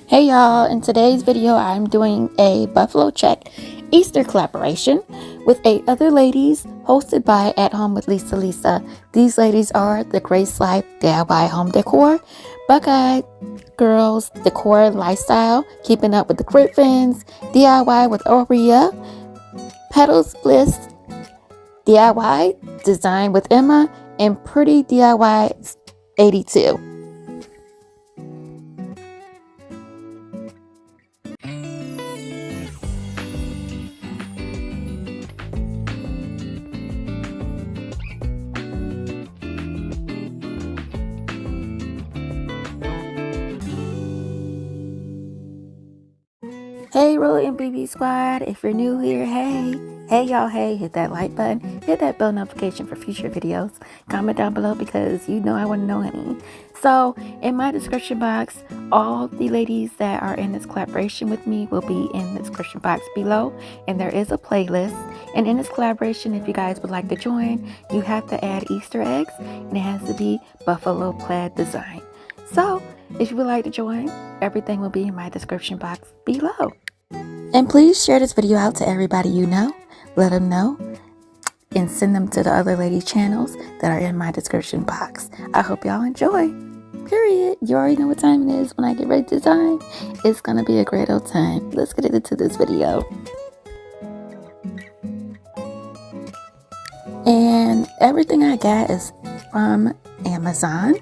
Hey y'all, in today's video I'm doing a Buffalo Check Easter collaboration with 8 other ladies hosted by At Home with Lisa. These ladies are the Grace Life DIY Home Decor, Buckeye Girls Decor and Lifestyle, Keeping Up with the Griffins, DIY with Aurea, Petals BLISS DIY, Design with Emma, and Pretty DIY 82. Hey Roll and BB Squad, if you're new here, hey y'all, hit that like button, hit that bell notification for future videos, comment down below because you know I want to know any. So in my description box, all the ladies that are in this collaboration with me will be in the description box below, and there is a playlist. And in this collaboration, if you guys would like to join, you have to add Easter eggs, and it has to be buffalo plaid design. So if you would like to join, everything will be in my description box below. And please share this video out to everybody you know. Let them know. And send them to the other lady channels that are in my description box. I hope y'all enjoy. Period. You already know what time it is when I get ready to design. It's going to be a great old time. Let's get into this video. And everything I got is from Amazon.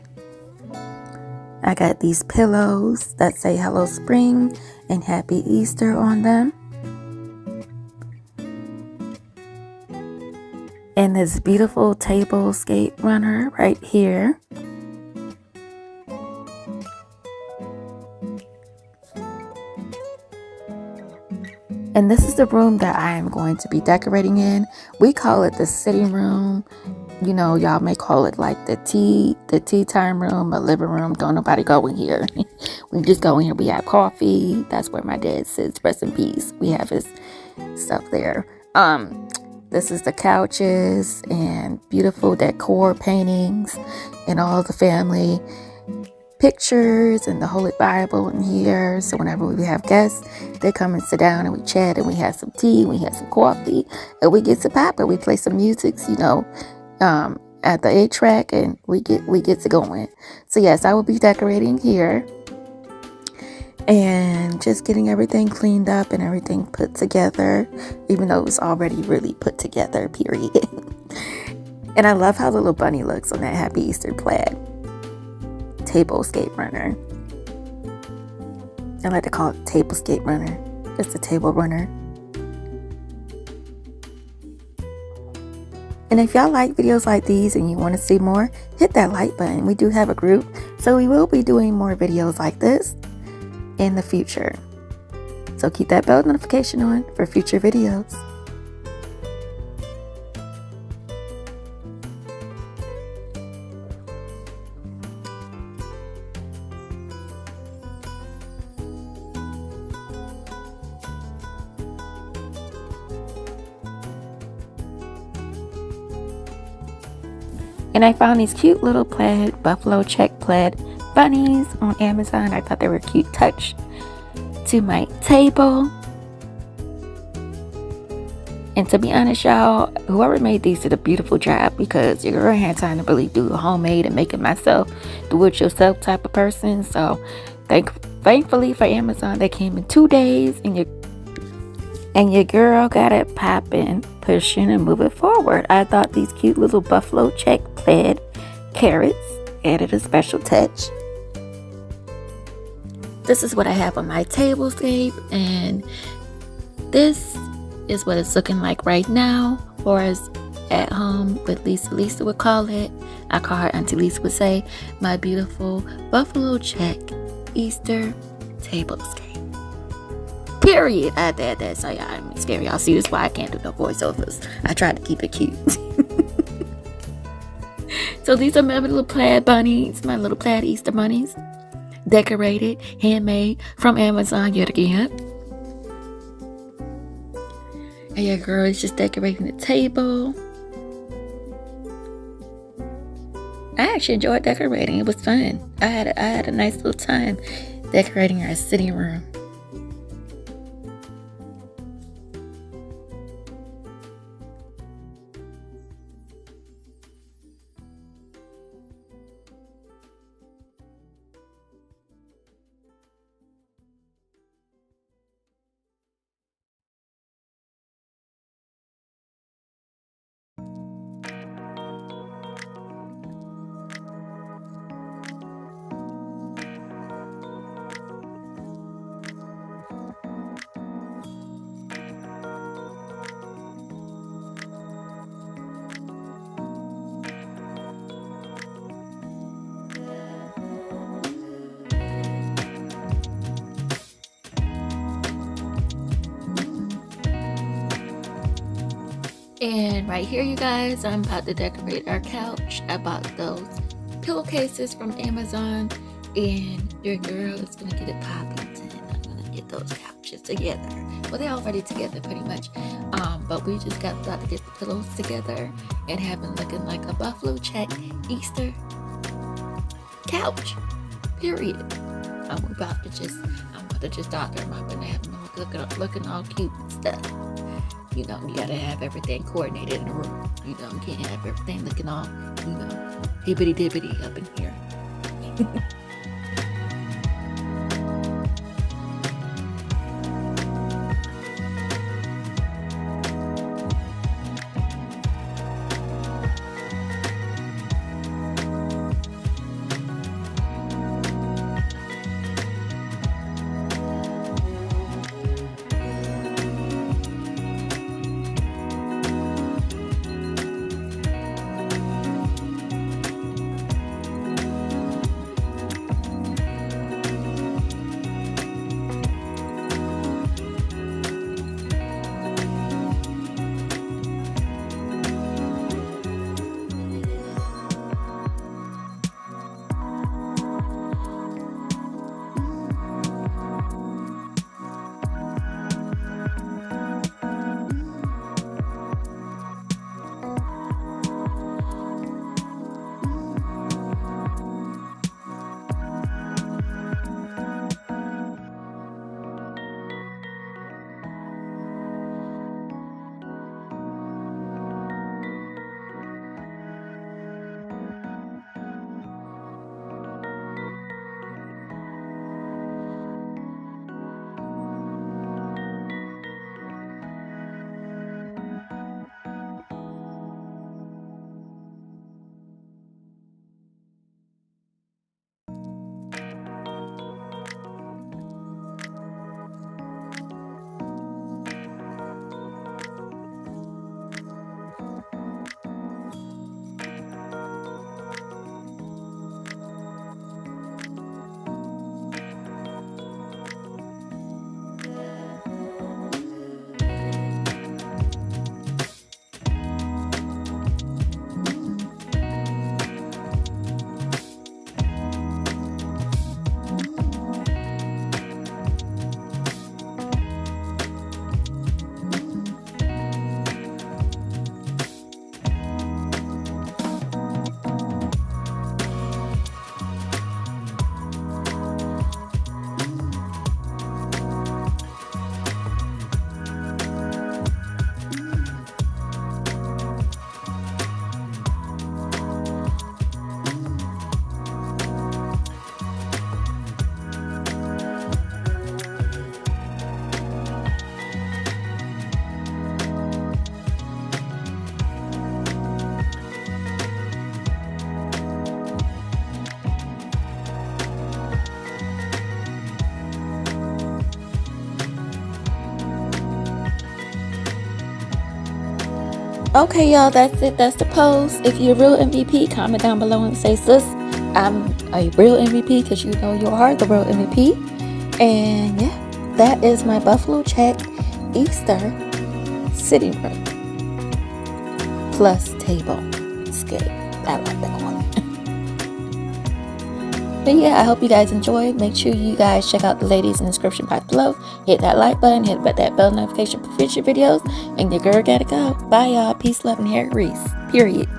I got these pillows that say Hello Spring and Happy Easter on them. And this beautiful Tablescape runner right here. And this is the room that I am going to be decorating in. We call it the sitting room. You know, y'all may call it like the tea time room, a living room. Don't nobody go in here. We just go in here. We have coffee. That's where my dad sits. Rest in peace. We have his stuff there. This is the couches and beautiful decor paintings and all the family pictures and the Holy Bible in here. So whenever we have guests, they come and sit down and we chat and we have some tea, we have some coffee, and we get to pop it. We play some music, you know, at the 8-track, and we get to going. So yes, I will be decorating here and just getting everything cleaned up and everything put together, even though it was already really put together, period. And I love how the little bunny looks on that Happy Easter plaid Tablescape runner. I like to call it Tablescape runner, just a table runner. And if y'all like videos like these and you want to see more, hit that like button. We do have a group, so we will be doing more videos like this in the future. So keep that bell notification on for future videos. And I found these cute little plaid, buffalo check plaid bunnies on Amazon. I thought they were a cute touch to my table. And to be honest, y'all, whoever made these did a beautiful job, because your girl had time to really do a homemade and make it myself, do it yourself type of person. So thankfully for Amazon, they came in 2 days, and your girl got it popping, pushing, and moving forward. I thought these cute little buffalo check plaid carrots added a special touch. This is what I have on my Tablescape, and this is what it's looking like right now, or as At Home with Lisa would call it. I call her Auntie Lisa would say, my beautiful buffalo check Easter Tablescape. Period. I had to add that so y'all ain't scary. Y'all see, this why I can't do no voiceovers. I tried to keep it cute. So these are my little plaid bunnies, my little plaid Easter bunnies. Decorated, handmade from Amazon yet again. And your girl is just decorating the table. I actually enjoyed decorating. It was fun. I had a nice little time decorating our sitting room. And right here, you guys, I'm about to decorate our couch. I bought those pillowcases from Amazon, and your girl is gonna get it popping. I'm gonna get those couches together. Well, they're already together pretty much, but we just got about to get the pillows together and have it looking like a buffalo check Easter couch. Period. I'm about to just doctor them up and have them looking all cute and stuff. You know, you gotta have everything coordinated in the room. You know, you can't have everything looking all, you know, hibbity dibbity up in here. Okay, y'all, that's it. That's the post. If you're a real MVP, comment down below and say, sis, I'm a real MVP, because you know you are the real MVP. And yeah, that is my buffalo check Easter sitting room plus tablescape. I like that one. But yeah, I hope you guys enjoyed. Make sure you guys check out the ladies in the description box below. Hit that like button, hit that bell notification for future videos. And your girl gotta go. Bye, y'all. Peace, love, and hair grease. Period.